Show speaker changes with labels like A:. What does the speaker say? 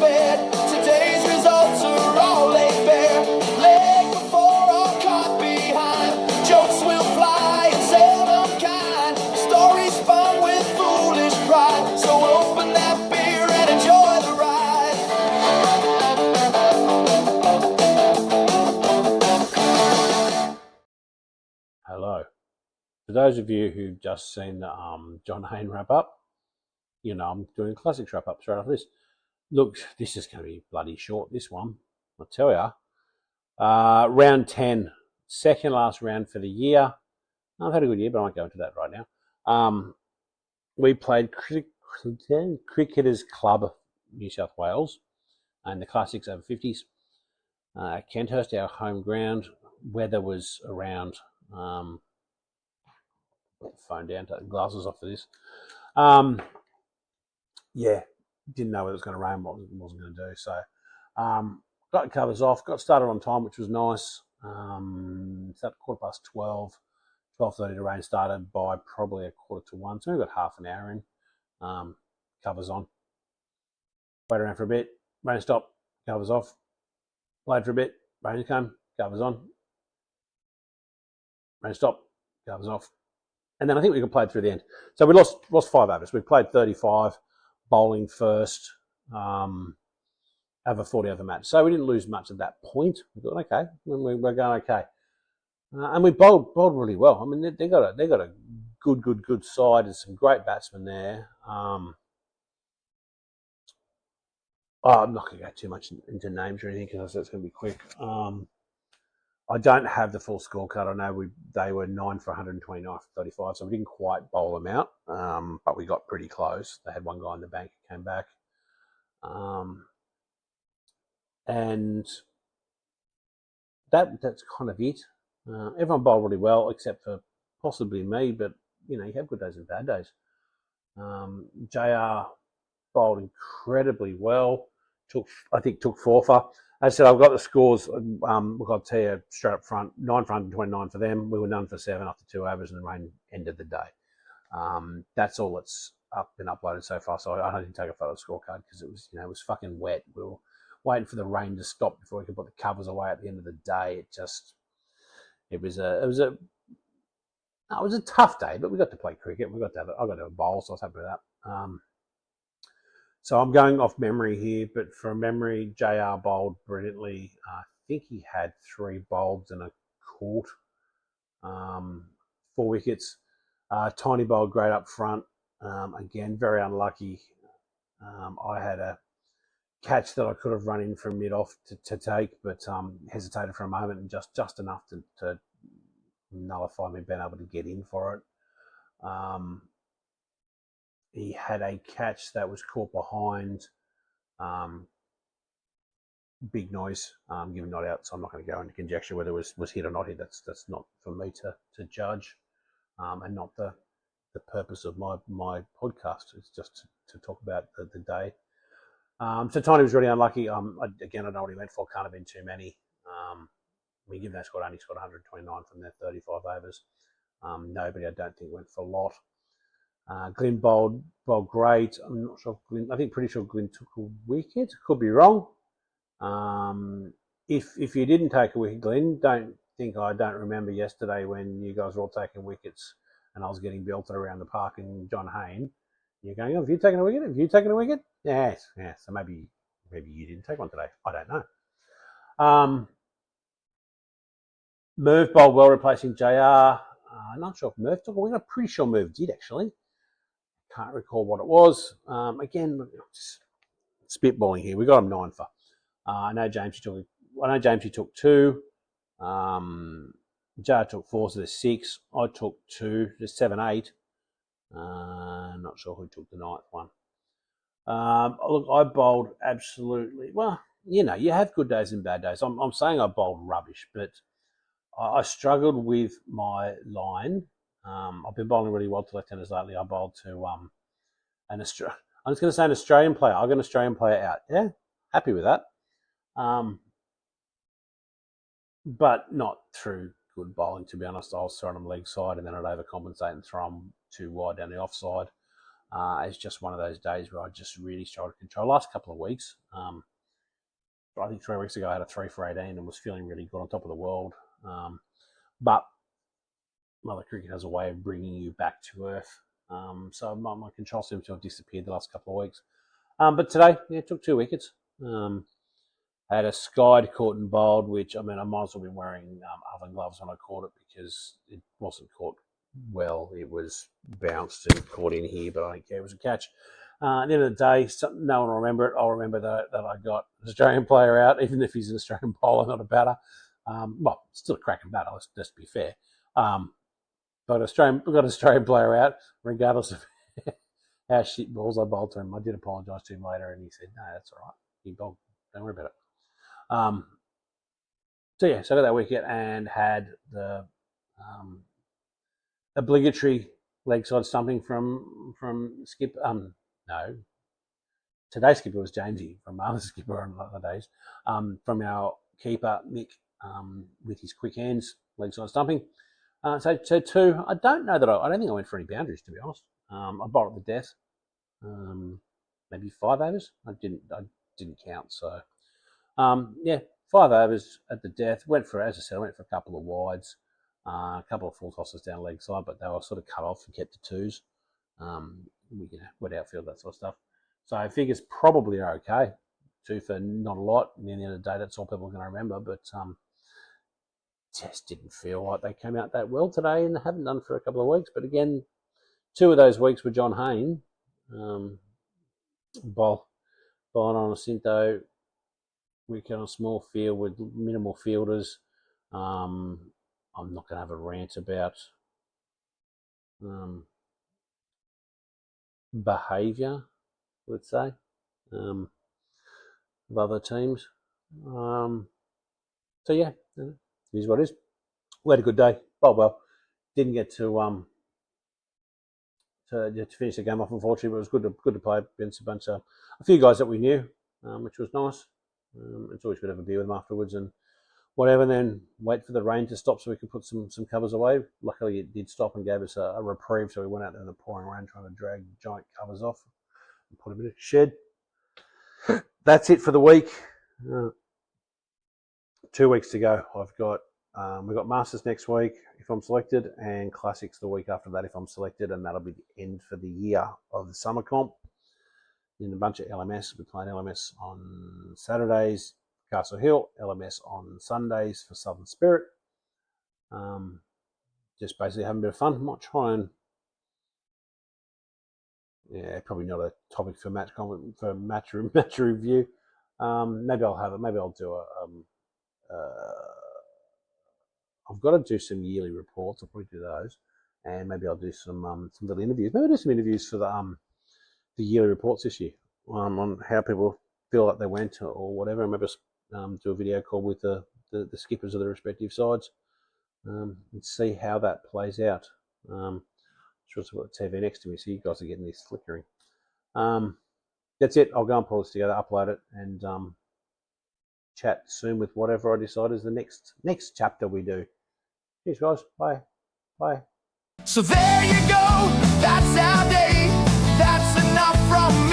A: bed. Today's results are all laid bare. Leg before or caught behind. Jokes will fly and seldom kind. Stories spun with foolish pride. So open that beer and enjoy the ride.
B: Hello. For those of you who've just seen the John Hayne wrap up, you know I'm doing classics wrap up straight after this. Look, this is going to be bloody short, this one, I'll tell you. Round 10, second last round for the year. I've had a good year, but I won't go into that right now. We played Cricketers Club New South Wales and the Classics over 50s. Kenthurst, our home ground. Weather was around. Put the phone down, take the glasses off for this. Yeah, didn't know whether it was going to rain, what it wasn't going to do. So got the covers off, got started on time, which was nice. Started 12:15, 12:30 the rain started by probably 1:45. So we got half an hour in. Covers on. Wait around for a bit, rain stopped, covers off. Played for a bit, rain came, covers on. Rain stopped, covers off. And then I think we played through the end. So we lost 5 overs. We played 35, bowling first, over 40 over match. So we didn't lose much at that point. We thought, okay, we're going okay. And we bowled really well. I mean, they got a good side and some great batsmen there. I'm not going to go too much into names or anything because it's going to be quick. I don't have the full scorecard. I know they were 9 for 129 for 35, so we didn't quite bowl them out, but we got pretty close. They had one guy in the bank who came back. And that's kind of it. Everyone bowled really well except for possibly me, but you know, you have good days and bad days. JR bowled incredibly well. Took 4 for. As I said, I've got the scores. I'll tell you straight up front: 9 for 129 for them. We were none for 7 after 2 overs, and the rain ended the day. That's all that's been uploaded so far. So I didn't take a photo of the scorecard because it was fucking wet. We were waiting for the rain to stop before we could put the covers away. At the end of the day, it was a tough day, but we got to play cricket. I got to have a bowl, so I was happy with that. So I'm going off memory here, but from memory, JR bowled brilliantly. I think he had 3 bowls and a caught, 4 wickets. Tiny bowled great up front. Again, very unlucky. I had a catch that I could have run in from mid-off to take, but hesitated for a moment and just enough to nullify me being able to get in for it. He had a catch that was caught behind. Big noise, given not out, so I'm not going to go into conjecture whether it was hit or not hit. That's not for me to judge, and not the purpose of my podcast. It's just to talk about the day. So Tiny was really unlucky. I don't know what he went for. Can't have been too many. Given that squad only scored 129 from their 35 overs. Nobody, I don't think, went for a lot. Glyn bowled great. I'm not sure if Glyn. Pretty sure Glyn took a wicket. Could be wrong. If you didn't take a wicket, Glyn, don't think I don't remember yesterday when you guys were all taking wickets and I was getting belted around the park and John Hayne. You're going, have you taken a wicket? Have you taken a wicket? Yes. So maybe you didn't take one today. I don't know. Merv bowled well, replacing JR. I'm not sure if Merv took a wicket. I'm pretty sure Merv did, actually. Can't recall what it was. Again, just spitballing here. We got him 9 for. I know James took 2. JR took 4, so there's 6. I took 2. There's 7, 8. Not sure who took the 9th one. Look, I bowled absolutely well. You know, you have good days and bad days. I'm saying I bowled rubbish, but I struggled with my line. I've been bowling really well to left-handers lately. I bowled to I'm just going to say an Australian player. I got an Australian player out. Yeah, happy with that. But not through good bowling, to be honest. I was throwing them leg side and then I'd overcompensate and throw them too wide down the offside. It's just one of those days where I just really struggled to control. Last couple of weeks, I think 3 weeks ago I had a 3 for 18 and was feeling really good on top of the world. But Mother Cricket has a way of bringing you back to earth. So my control seems to have disappeared the last couple of weeks. But today, took 2 wickets. I had a skied caught and bowled, which, I mean, I might as well be wearing oven gloves when I caught it because it wasn't caught well. It was bounced and caught in here, but I don't care. It was a catch. At the end of the day, no one will remember it. I'll remember that I got an Australian player out, even if he's an Australian bowler, not a batter. Well, still a cracking batter, let's be fair. But we got an Australian player out, regardless of how shit balls I bowled to him. I did apologise to him later, and he said, "No, that's all right. He bowled. Don't worry about it." So I got that wicket and had the obligatory leg side stumping from Skip. No, today's skipper was Jamesy from other skipper on other days. From our keeper Mick with his quick hands, leg side stumping. So 2. I don't know that I don't think I went for any boundaries, to be honest. I bowled at the death. Maybe 5 overs. I didn't count. So 5 overs at the death. As I said, I went for a couple of wides, a couple of full tosses down leg side, but they were sort of cut off and kept to 2s. Wet outfield, that sort of stuff. So I figures probably are okay. 2 for not a lot. And at the end of the day, that's all people are going to remember. But just didn't feel like they came out that well today, and they haven't done for a couple of weeks. But again, 2 of those weeks were John Hayne, bowling on a Cinto wicket on a small field with minimal fielders. I'm not going to have a rant about behaviour, let's say, of other teams. So yeah, it is what it is. We had a good day. Well, didn't get to finish the game off, unfortunately, but it was good to play against a few guys that we knew, which was nice. It's always good to have a beer with them afterwards and whatever, and then wait for the rain to stop so we could put some covers away. Luckily, it did stop and gave us a reprieve, so we went out there in the pouring rain trying to drag giant covers off and put a bit of shed. That's it for the week. 2 weeks to go. We've got Masters next week if I'm selected, and Classics the week after that if I'm selected, and that'll be the end for the year of the summer comp. Then a bunch of LMS. We're playing LMS on Saturdays, Castle Hill, LMS on Sundays for Southern Spirit. Just basically having a bit of fun. Might try and probably not a topic for match review. Maybe I'll have it. Maybe I'll do I've got to do some yearly reports. I'll probably do those, and maybe I'll do some little interviews. Maybe I'll do some interviews for the yearly reports this year on how people feel like they went or whatever. Maybe do a video call with the skippers of the respective sides and see how that plays out. Sure, I've got the TV next to me, so you guys are getting this flickering. That's it. I'll go and pull this together, upload it, and chat soon with whatever I decide is the next chapter we do. Cheers, guys. Bye.
A: So there you go, that's our day. That's enough from me.